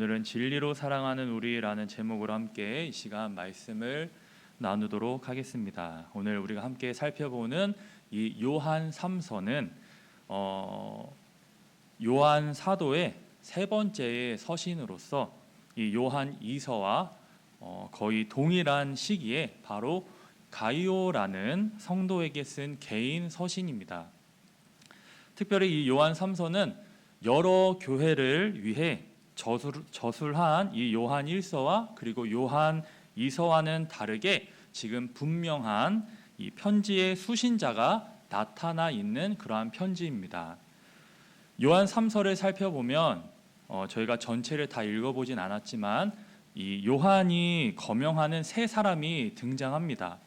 오늘은 진리로 사랑하는 우리라는 제목으로 함께 이 시간 말씀을 나누도록 하겠습니다. 오늘 우리가 함께 살펴보는 이 요한 3서는 요한 사도의 세 번째의 서신으로서 이 요한 2서와 거의 동일한 시기에 바로 가이오라는 성도에게 쓴 개인 서신입니다. 특별히 이 요한 3서는 여러 교회를 위해 저술한 이 요한 1서와 그리고 요한 2서와는 다르게 지금 분명한 이 편지의 수신자가 나타나 있는 그러한 편지입니다. 요한 3서를 살펴보면 저희가 전체를 다 읽어보진 않았지만 이 요한이 거명하는 세 사람이 등장합니다.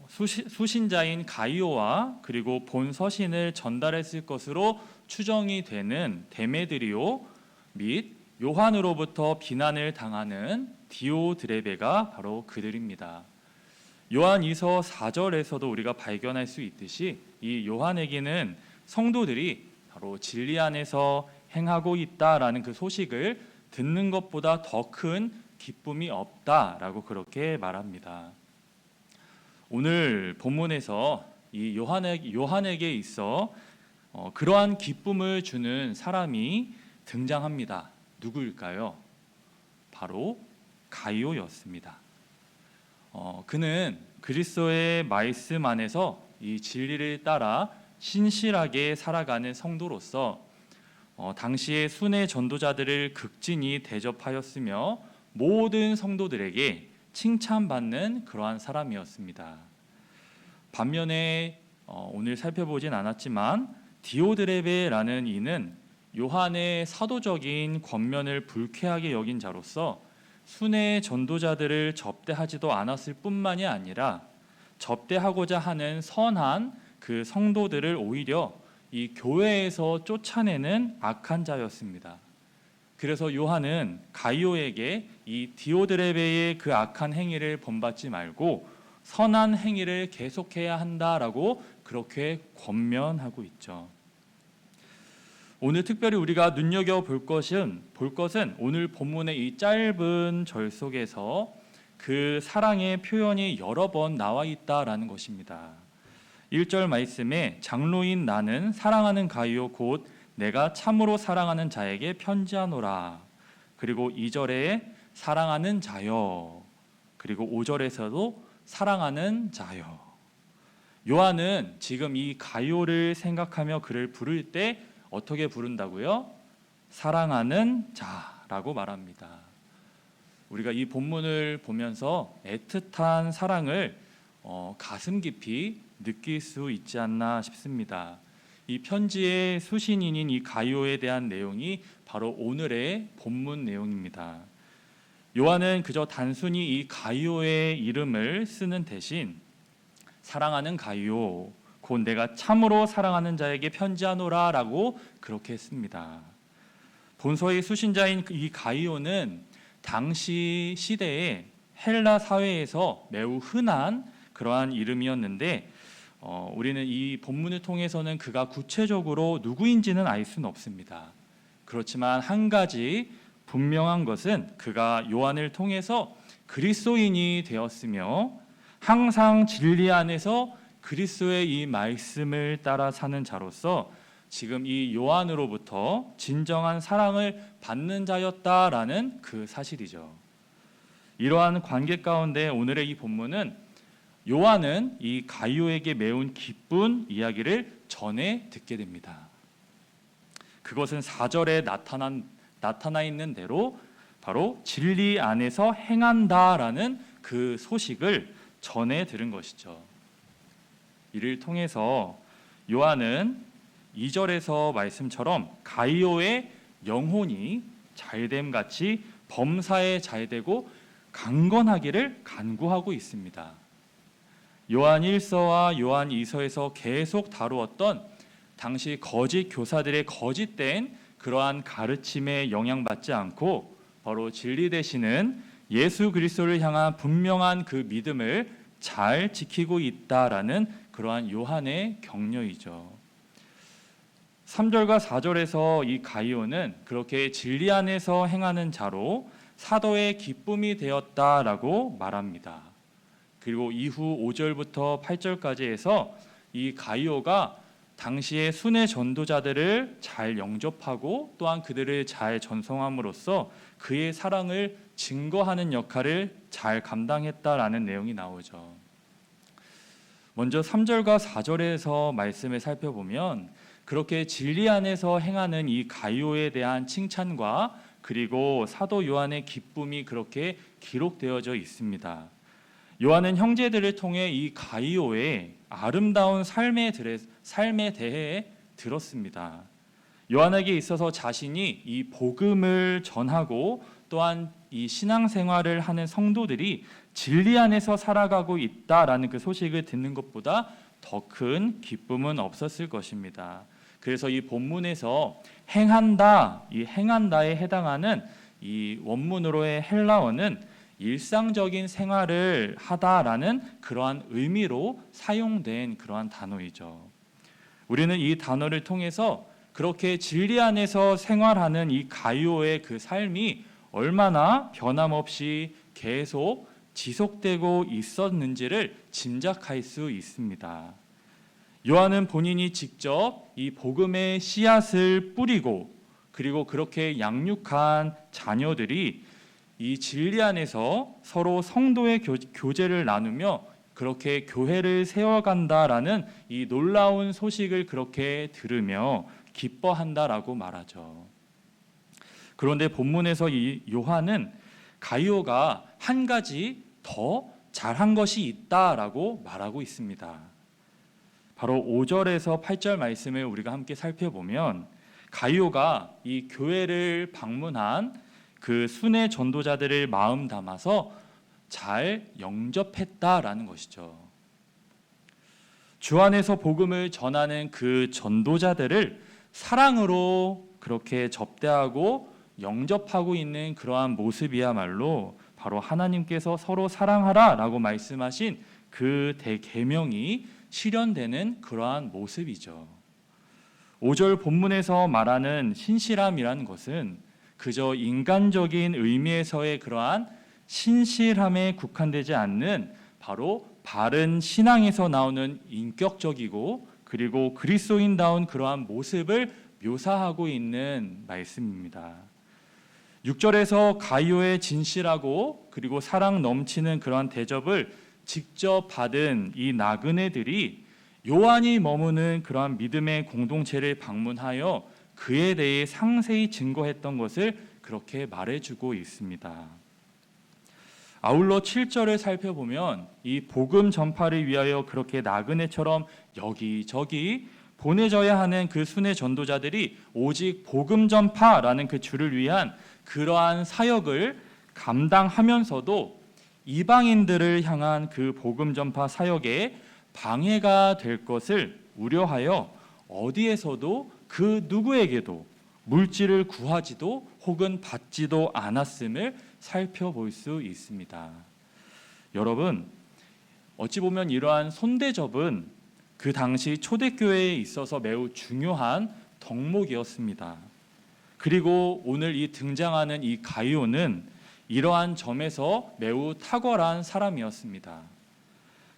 수신자인 가이오와 그리고 본 서신을 전달했을 것으로 추정이 되는 데메드리오 및 요한으로부터 비난을 당하는 디오드레베가 바로 그들입니다. 요한 2서 4절에서도 우리가 발견할 수 있듯이 이 요한에게는 성도들이 바로 진리 안에서 행하고 있다라는 그 소식을 듣는 것보다 더 큰 기쁨이 없다라고 그렇게 말합니다. 오늘 본문에서 이 요한에게 있어 그러한 기쁨을 주는 사람이 등장합니다. 누구일까요? 바로 가이오였습니다. 그는 그리스도의 말씀 안에서 이 진리를 따라 신실하게 살아가는 성도로서 당시의 순회 전도자들을 극진히 대접하였으며 모든 성도들에게 칭찬받는 그러한 사람이었습니다. 반면에 오늘 살펴보진 않았지만 디오드레베라는 이는 요한의 사도적인 권면을 불쾌하게 여긴 자로서 순회 전도자들을 접대하지도 않았을 뿐만이 아니라 접대하고자 하는 선한 그 성도들을 오히려 이 교회에서 쫓아내는 악한 자였습니다. 그래서 요한은 가이오에게 이 디오드레베의 그 악한 행위를 본받지 말고 선한 행위를 계속해야 한다라고 그렇게 권면하고 있죠. 오늘 특별히 우리가 눈여겨볼 것은 오늘 본문의 이 짧은 절 속에서 그 사랑의 표현이 여러 번 나와 있다라는 것입니다. 1절 말씀에 장로인 나는 사랑하는 가이오 곧 내가 참으로 사랑하는 자에게 편지하노라. 그리고 2절에 사랑하는 자여. 그리고 5절에서도 사랑하는 자여. 요한은 지금 이 가이오를 생각하며 그를 부를 때 어떻게 부른다고요? 사랑하는 자라고 말합니다. 우리가 이 본문을 보면서 애틋한 사랑을 가슴 깊이 느낄 수 있지 않나 싶습니다. 이 편지의 수신인인 이 가이오에 대한 내용이 바로 오늘의 본문 내용입니다. 요한은 그저 단순히 이 가이오의 이름을 쓰는 대신 사랑하는 가이오 곧 내가 참으로 사랑하는 자에게 편지하노라 라고 그렇게 했습니다. 본서의 수신자인 이 가이오는 당시 시대의 헬라 사회에서 매우 흔한 그러한 이름이었는데 우리는 이 본문을 통해서는 그가 구체적으로 누구인지는 알 수는 없습니다. 그렇지만 한 가지 분명한 것은 그가 요한을 통해서 그리스도인이 되었으며 항상 진리 안에서 그리스도의 이 말씀을 따라 사는 자로서 지금 이 요한으로부터 진정한 사랑을 받는 자였다라는 그 사실이죠. 이러한 관계 가운데 오늘의 이 본문은 요한은 이 가이오에게 매운 기쁜 이야기를 전해 듣게 됩니다. 그것은 4절에 나타나 있는 대로 바로 진리 안에서 행한다라는 그 소식을 전해 들은 것이죠. 이를 통해서 요한은 2절에서 말씀처럼 가이오의 영혼이 잘됨같이 범사에 잘되고 강건하기를 간구하고 있습니다. 요한 1서와 요한 2서에서 계속 다루었던 당시 거짓 교사들의 거짓된 그러한 가르침에 영향받지 않고 바로 진리 되시는 예수 그리스도를 향한 분명한 그 믿음을 잘 지키고 있다라는 그러한 요한의 격려이죠. 3절과 4절에서 이 가이오는 그렇게 진리 안에서 행하는 자로 사도의 기쁨이 되었다라고 말합니다. 그리고 이후 5절부터 8절까지 해서 이 가이오가 당시의 순회 전도자들을 잘 영접하고 또한 그들을 잘 전송함으로써 그의 사랑을 증거하는 역할을 잘 감당했다라는 내용이 나오죠. 먼저 3절과 4절에서 말씀을 살펴보면 그렇게 진리 안에서 행하는 이 가이오에 대한 칭찬과 그리고 사도 요한의 기쁨이 그렇게 기록되어져 있습니다. 요한은 형제들을 통해 이 가이오의 아름다운 삶에 대해 들었습니다. 요한에게 있어서 자신이 이 복음을 전하고 또한 이 신앙생활을 하는 성도들이 진리 안에서 살아가고 있다라는 그 소식을 듣는 것보다 더 큰 기쁨은 없었을 것입니다. 그래서 이 본문에서 행한다, 이 행한다에 해당하는 이 원문으로의 헬라어는 일상적인 생활을 하다라는 그러한 의미로 사용된 그러한 단어이죠. 우리는 이 단어를 통해서 그렇게 진리 안에서 생활하는 이 가이오의 그 삶이 얼마나 변함없이 계속 지속되고 있었는지를 짐작할 수 있습니다. 요한은 본인이 직접 이 복음의 씨앗을 뿌리고 그리고 그렇게 양육한 자녀들이 이 진리 안에서 서로 성도의 교제를 나누며 그렇게 교회를 세워간다라는 이 놀라운 소식을 그렇게 들으며 기뻐한다라고 말하죠. 그런데 본문에서 이 요한은 가이오가 한 가지 더 잘한 것이 있다라고 말하고 있습니다. 바로 5절에서 8절 말씀을 우리가 함께 살펴보면 가이오가 이 교회를 방문한 그 순회 전도자들을 마음 담아서 잘 영접했다라는 것이죠. 주 안에서 복음을 전하는 그 전도자들을 사랑으로 그렇게 접대하고 영접하고 있는 그러한 모습이야말로 바로 하나님께서 서로 사랑하라라고 말씀하신 그 대계명이 실현되는 그러한 모습이죠. 5절 본문에서 말하는 신실함이라는 것은 그저 인간적인 의미에서의 그러한 신실함에 국한되지 않는 바로 바른 신앙에서 나오는 인격적이고 그리고 그리스도인다운 그러한 모습을 묘사하고 있는 말씀입니다. 6절에서 가이오의 진실하고 그리고 사랑 넘치는 그러한 대접을 직접 받은 이 나그네들이 요한이 머무는 그러한 믿음의 공동체를 방문하여 그에 대해 상세히 증거했던 것을 그렇게 말해주고 있습니다. 아울러 7절을 살펴보면 이 복음 전파를 위하여 그렇게 나그네처럼 여기저기 보내져야 하는 그 순회 전도자들이 오직 복음 전파라는 그 주를 위한 그러한 사역을 감당하면서도 이방인들을 향한 그 복음 전파 사역에 방해가 될 것을 우려하여 어디에서도 그 누구에게도 물질을 구하지도 혹은 받지도 않았음을 살펴볼 수 있습니다. 여러분, 어찌 보면 이러한 손대접은 그 당시 초대교회에 있어서 매우 중요한 덕목이었습니다. 그리고 오늘 이 등장하는 이 가이오는 이러한 점에서 매우 탁월한 사람이었습니다.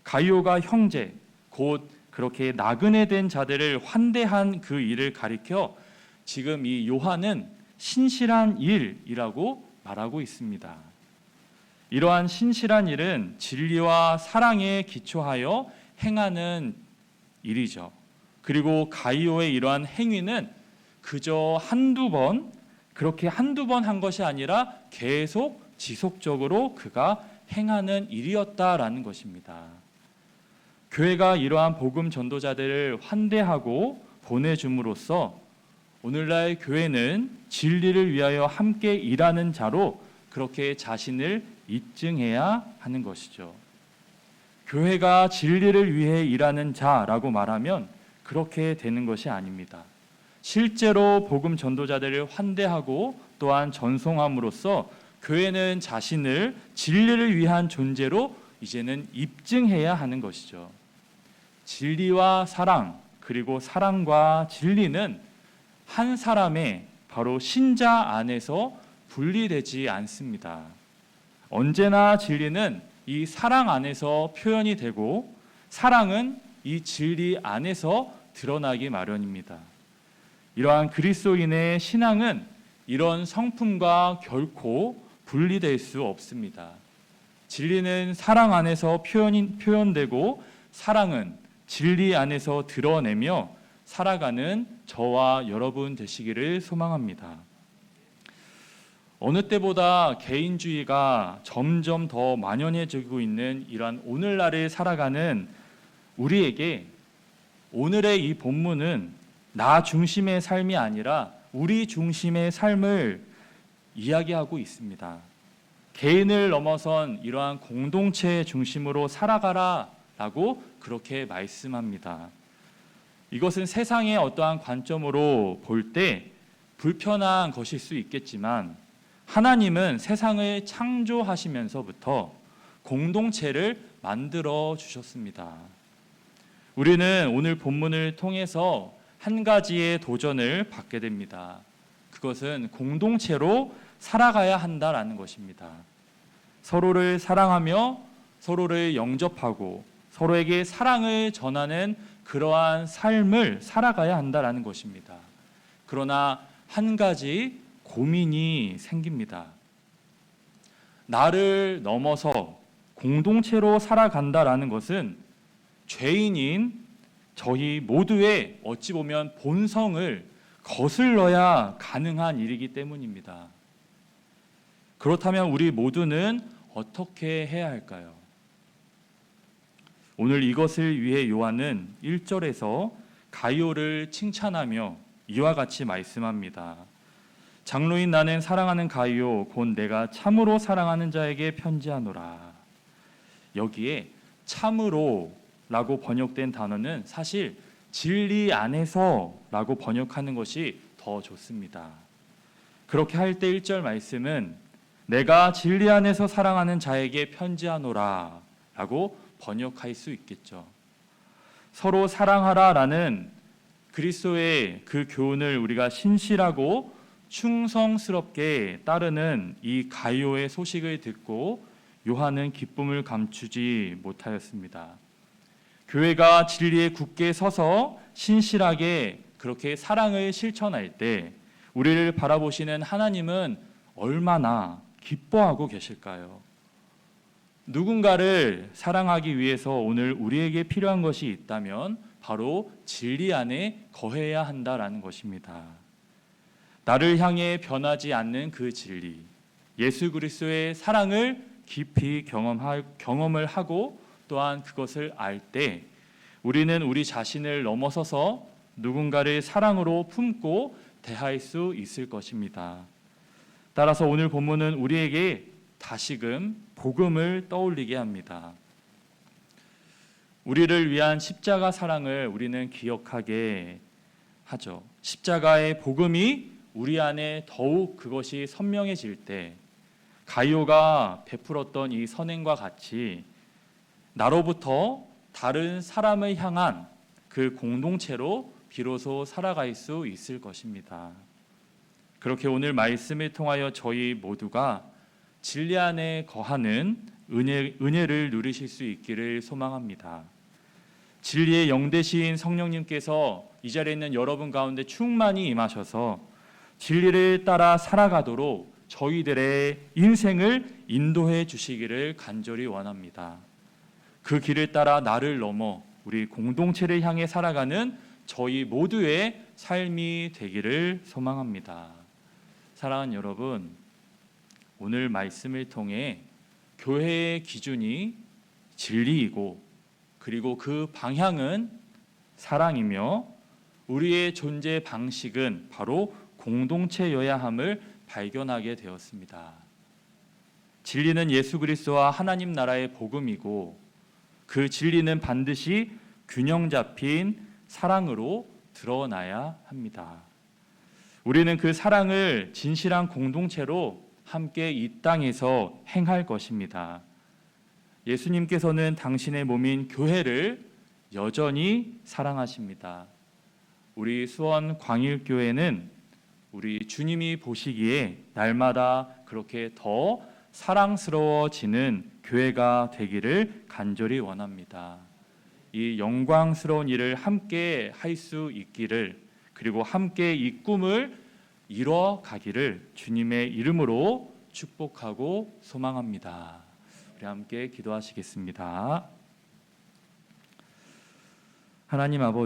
가이오가 형제, 곧 그렇게 나그네된 자들을 환대한 그 일을 가리켜 지금 이 요한은 신실한 일이라고 말하고 있습니다. 이러한 신실한 일은 진리와 사랑에 기초하여 행하는 일이죠. 그리고 가이오의 이러한 행위는 그저 한두 번 한 것이 아니라 계속 지속적으로 그가 행하는 일이었다라는 것입니다. 교회가 이러한 복음 전도자들을 환대하고 보내줌으로써 오늘날 교회는 진리를 위하여 함께 일하는 자로 그렇게 자신을 입증해야 하는 것이죠. 교회가 진리를 위해 일하는 자라고 말하면 그렇게 되는 것이 아닙니다. 실제로 복음 전도자들을 환대하고 또한 전송함으로써 교회는 자신을 진리를 위한 존재로 이제는 입증해야 하는 것이죠. 진리와 사랑, 그리고 사랑과 진리는 한 사람의 바로 신자 안에서 분리되지 않습니다. 언제나 진리는 이 사랑 안에서 표현이 되고 사랑은 이 진리 안에서 드러나기 마련입니다. 이러한 그리스도인의 신앙은 이런 성품과 결코 분리될 수 없습니다. 진리는 사랑 안에서 표현되고 사랑은 진리 안에서 드러내며 살아가는 저와 여러분 되시기를 소망합니다. 어느 때보다 개인주의가 점점 더 만연해지고 있는 이러한 오늘날을 살아가는 우리에게 오늘의 이 본문은 나 중심의 삶이 아니라 우리 중심의 삶을 이야기하고 있습니다. 개인을 넘어선 이러한 공동체 중심으로 살아가라 라고 그렇게 말씀합니다. 이것은 세상의 어떠한 관점으로 볼 때 불편한 것일 수 있겠지만 하나님은 세상을 창조하시면서부터 공동체를 만들어 주셨습니다. 우리는 오늘 본문을 통해서 한 가지의 도전을 받게 됩니다. 그것은 공동체로 살아가야 한다라는 것입니다. 서로를 사랑하며 서로를 영접하고 서로에게 사랑을 전하는 그러한 삶을 살아가야 한다라는 것입니다. 그러나 한 가지 고민이 생깁니다. 나를 넘어서 공동체로 살아간다라는 것은 죄인인 저희 모두의 어찌 보면 본성을 거슬러야 가능한 일이기 때문입니다. 그렇다면 우리 모두는 어떻게 해야 할까요? 오늘 이것을 위해 요한은 1절에서 가이오를 칭찬하며 이와 같이 말씀합니다. 장로인 나는 사랑하는 가이오 곧 내가 참으로 사랑하는 자에게 편지하노라. 여기에 참으로 라고 번역된 단어는 사실 진리 안에서 라고 번역하는 것이 더 좋습니다. 그렇게 할 때 1절 말씀은 내가 진리 안에서 사랑하는 자에게 편지하노라 라고 번역할 수 있겠죠. 서로 사랑하라 라는 그리스도의 그 교훈을 우리가 신실하고 충성스럽게 따르는 이 가이오의 소식을 듣고 요한은 기쁨을 감추지 못하였습니다. 교회가 진리에 굳게 서서 신실하게 그렇게 사랑을 실천할 때 우리를 바라보시는 하나님은 얼마나 기뻐하고 계실까요? 누군가를 사랑하기 위해서 오늘 우리에게 필요한 것이 있다면 바로 진리 안에 거해야 한다라는 것입니다. 나를 향해 변하지 않는 그 진리, 예수 그리스도의 사랑을 깊이 경험을 하고 또한 그것을 알 때 우리는 우리 자신을 넘어서서 누군가를 사랑으로 품고 대할 수 있을 것입니다. 따라서 오늘 본문은 우리에게 다시금 복음을 떠올리게 합니다. 우리를 위한 십자가 사랑을 우리는 기억하게 하죠. 십자가의 복음이 우리 안에 더욱 그것이 선명해질 때 가이오가 베풀었던 이 선행과 같이 나로부터 다른 사람을 향한 그 공동체로 비로소 살아갈 수 있을 것입니다. 그렇게 오늘 말씀을 통하여 저희 모두가 진리 안에 거하는 은혜를 누리실 수 있기를 소망합니다. 진리의 영대신 성령님께서 이 자리에 있는 여러분 가운데 충만히 임하셔서 진리를 따라 살아가도록 저희들의 인생을 인도해 주시기를 간절히 원합니다. 그 길을 따라 나를 넘어 우리 공동체를 향해 살아가는 저희 모두의 삶이 되기를 소망합니다. 사랑하는 여러분, 오늘 말씀을 통해 교회의 기준이 진리이고 그리고 그 방향은 사랑이며 우리의 존재 방식은 바로 공동체여야 함을 발견하게 되었습니다. 진리는 예수 그리스도와 하나님 나라의 복음이고 그 진리는 반드시 균형 잡힌 사랑으로 드러나야 합니다. 우리는 그 사랑을 진실한 공동체로 함께 이 땅에서 행할 것입니다. 예수님께서는 당신의 몸인 교회를 여전히 사랑하십니다. 우리 수원 광일교회는 우리 주님이 보시기에 날마다 그렇게 더 사랑스러워지는 교회가 되기를 간절히 원합니다. 이 영광스러운 일을 함께 할 수 있기를, 그리고 함께 이 꿈을 이뤄 가기를 주님의 이름으로 축복하고 소망합니다. 우리 함께 기도하시겠습니다. 하나님 아버지,